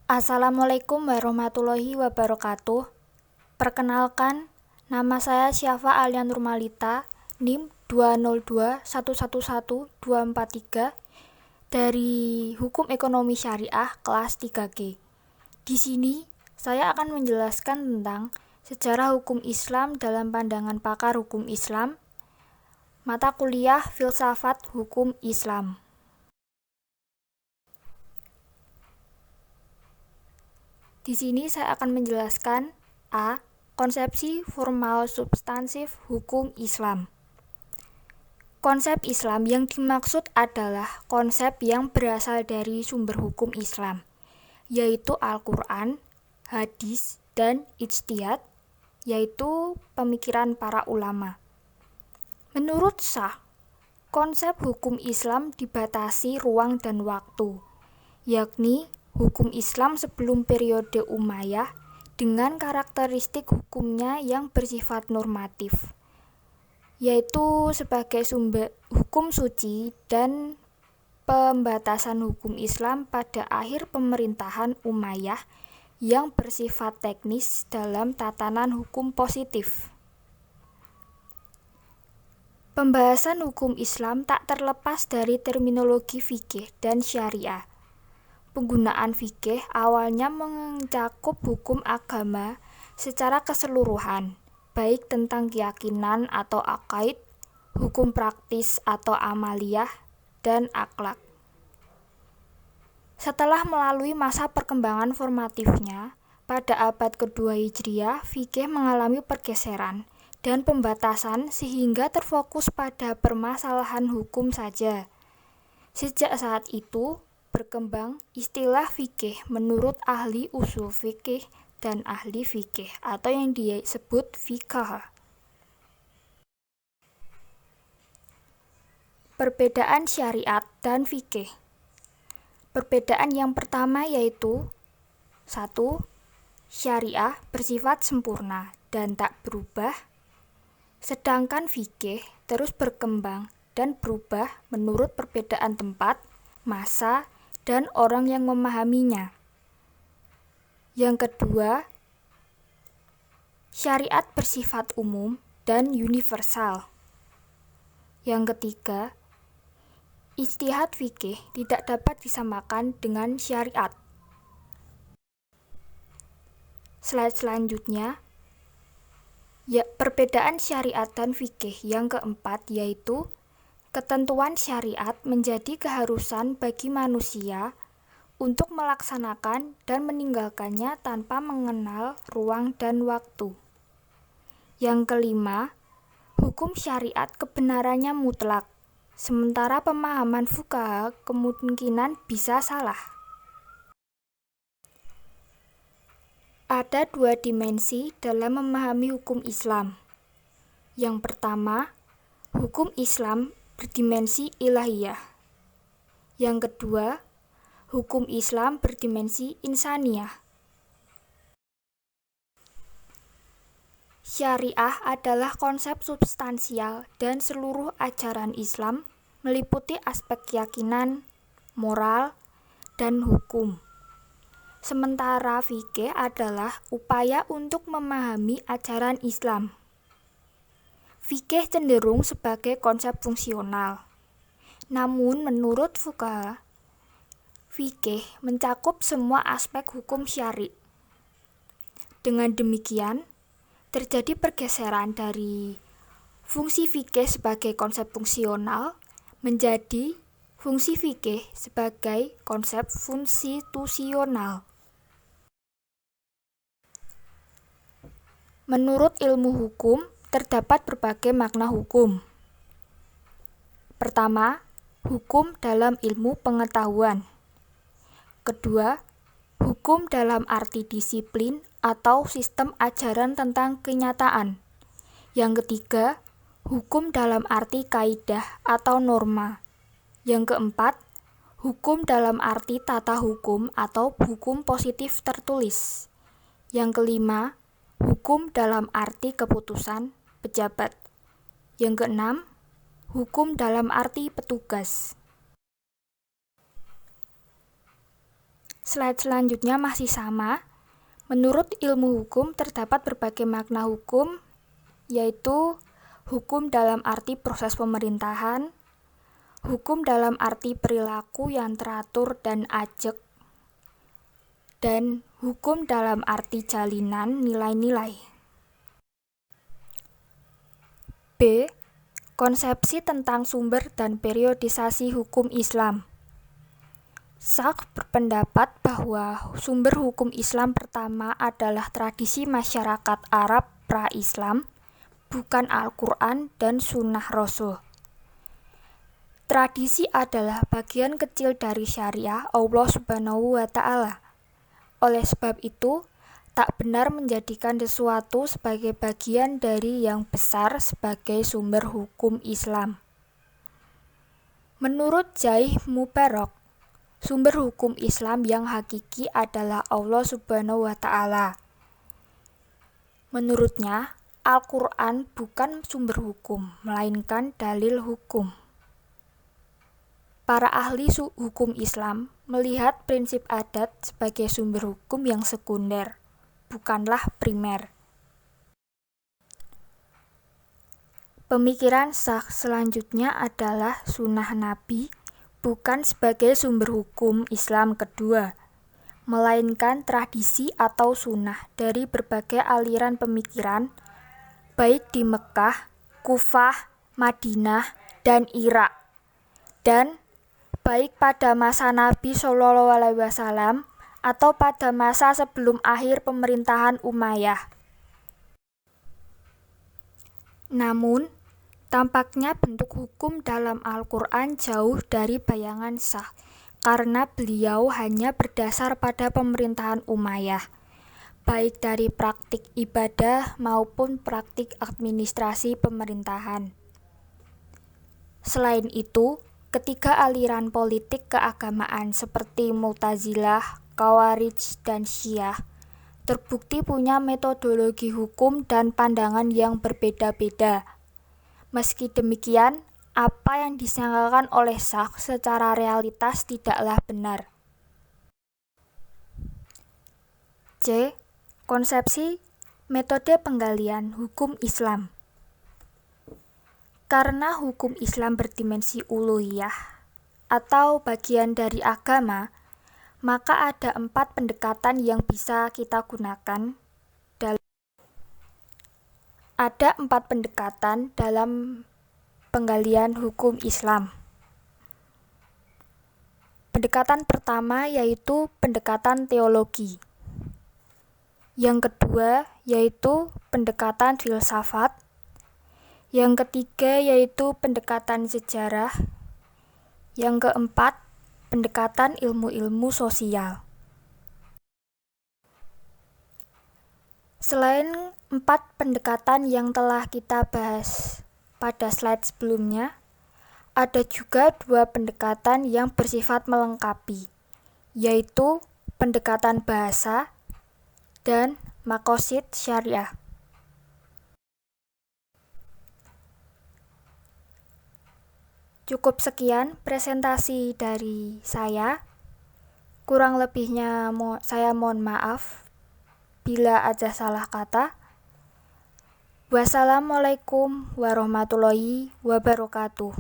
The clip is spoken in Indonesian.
Assalamualaikum warahmatullahi wabarakatuh. Perkenalkan, nama saya Syafa Alian Nurmalita, NIM 202111243 dari Hukum Ekonomi Syariah kelas 3G. Di sini, saya akan menjelaskan tentang sejarah hukum Islam dalam pandangan pakar hukum Islam, mata kuliah Filsafat Hukum Islam. Di sini saya akan menjelaskan A. Konsepsi formal substansif hukum Islam. Konsep Islam yang dimaksud adalah konsep yang berasal dari sumber hukum Islam, yaitu Al-Quran, hadis, dan ijtihad, yaitu pemikiran para ulama. Menurut Sah, konsep hukum Islam dibatasi ruang dan waktu, yakni hukum Islam sebelum periode Umayyah dengan karakteristik hukumnya yang bersifat normatif, yaitu sebagai sumber hukum suci dan pembatasan hukum Islam pada akhir pemerintahan Umayyah yang bersifat teknis dalam tatanan hukum positif. Pembahasan hukum Islam tak terlepas dari terminologi fikih dan syariah. Penggunaan fikih awalnya mencakup hukum agama secara keseluruhan, baik tentang keyakinan atau akaid, hukum praktis atau amaliyah, dan akhlak. Setelah melalui masa perkembangan formatifnya, pada abad kedua Hijriah, fikih mengalami pergeseran dan pembatasan sehingga terfokus pada permasalahan hukum saja. Sejak saat itu, berkembang istilah fikih menurut ahli usul fikih dan ahli fikih atau yang disebut fiqh. Perbedaan syariat dan fikih. Perbedaan yang pertama yaitu 1. Syariah bersifat sempurna dan tak berubah, sedangkan fikih terus berkembang dan berubah menurut perbedaan tempat, masa, dan orang yang memahaminya. Yang kedua, syariat bersifat umum dan universal. Yang ketiga, ijtihad fikih tidak dapat disamakan dengan syariat. Slide selanjutnya, perbedaan syariat dan fikih yang keempat yaitu ketentuan syariat menjadi keharusan bagi manusia untuk melaksanakan dan meninggalkannya tanpa mengenal ruang dan waktu. Yang kelima, hukum syariat kebenarannya mutlak, sementara pemahaman fuqaha kemungkinan bisa salah. Ada dua dimensi dalam memahami hukum Islam. Yang pertama, hukum Islam berdimensi ilahiyah. Yang kedua, hukum Islam berdimensi insaniyah. Syariah adalah konsep substansial dan seluruh ajaran Islam meliputi aspek keyakinan, moral, dan hukum. Sementara fikih adalah upaya untuk memahami ajaran Islam. Fikih cenderung sebagai konsep fungsional. Namun menurut fuqaha, fikih mencakup semua aspek hukum syari'. Dengan demikian, terjadi pergeseran dari fungsi fikih sebagai konsep fungsional menjadi fungsi fikih sebagai konsep konstitusional. Menurut ilmu hukum, terdapat berbagai makna hukum. Pertama, hukum dalam ilmu pengetahuan. Kedua, hukum dalam arti disiplin atau sistem ajaran tentang kenyataan. Yang ketiga, hukum dalam arti kaidah atau norma. Yang keempat, hukum dalam arti tata hukum atau hukum positif tertulis. Yang kelima, hukum dalam arti keputusan pejabat. Yang keenam, hukum dalam arti petugas. Slide selanjutnya masih sama. Menurut ilmu hukum terdapat berbagai makna hukum, yaitu hukum dalam arti proses pemerintahan, hukum dalam arti perilaku yang teratur dan ajek, dan hukum dalam arti jalinan nilai-nilai. B. Konsepsi tentang sumber dan periodisasi hukum Islam. Syak berpendapat bahwa sumber hukum Islam pertama adalah tradisi masyarakat Arab pra-Islam, bukan Al-Quran dan Sunnah Rasul. Tradisi adalah bagian kecil dari syariah Allah Subhanahu wa Ta'ala. Oleh sebab itu, tak benar menjadikan sesuatu sebagai bagian dari yang besar sebagai sumber hukum Islam. Menurut Zaih Mubarak, sumber hukum Islam yang hakiki adalah Allah Subhanahu wa Ta'ala. Menurutnya, Al-Quran bukan sumber hukum, melainkan dalil hukum. Para ahli hukum Islam melihat prinsip adat sebagai sumber hukum yang sekunder, bukanlah primer. Pemikiran Syak selanjutnya adalah sunnah Nabi bukan sebagai sumber hukum Islam kedua, melainkan tradisi atau sunnah dari berbagai aliran pemikiran, baik di Mekah, Kufah, Madinah, dan Irak, dan baik pada masa Nabi SAW atau pada masa sebelum akhir pemerintahan Umayyah. Namun, tampaknya bentuk hukum dalam Al-Quran jauh dari bayangan Syak, karena beliau hanya berdasar pada pemerintahan Umayyah, baik dari praktik ibadah maupun praktik administrasi pemerintahan. Selain itu, ketiga aliran politik keagamaan seperti Mu'tazilah, Khawarij, dan Syiah terbukti punya metodologi hukum dan pandangan yang berbeda-beda. Meski demikian, apa yang disangkakan oleh Syak secara realitas tidaklah benar. C. Konsepsi metode penggalian hukum Islam. Karena hukum Islam berdimensi uluhiyah atau bagian dari agama, maka ada 4 pendekatan yang bisa kita gunakan. Ada 4 pendekatan dalam penggalian hukum Islam. Pendekatan pertama yaitu pendekatan teologi. Yang kedua yaitu pendekatan filsafat. Yang ketiga yaitu pendekatan sejarah. Yang keempat, pendekatan ilmu-ilmu sosial. Selain 4 pendekatan yang telah kita bahas pada slide sebelumnya, ada juga 2 pendekatan yang bersifat melengkapi, yaitu pendekatan bahasa dan maqasid syariah. Cukup sekian presentasi dari saya. Kurang lebihnya saya mohon maaf bila ada salah kata. Wassalamualaikum warahmatullahi wabarakatuh.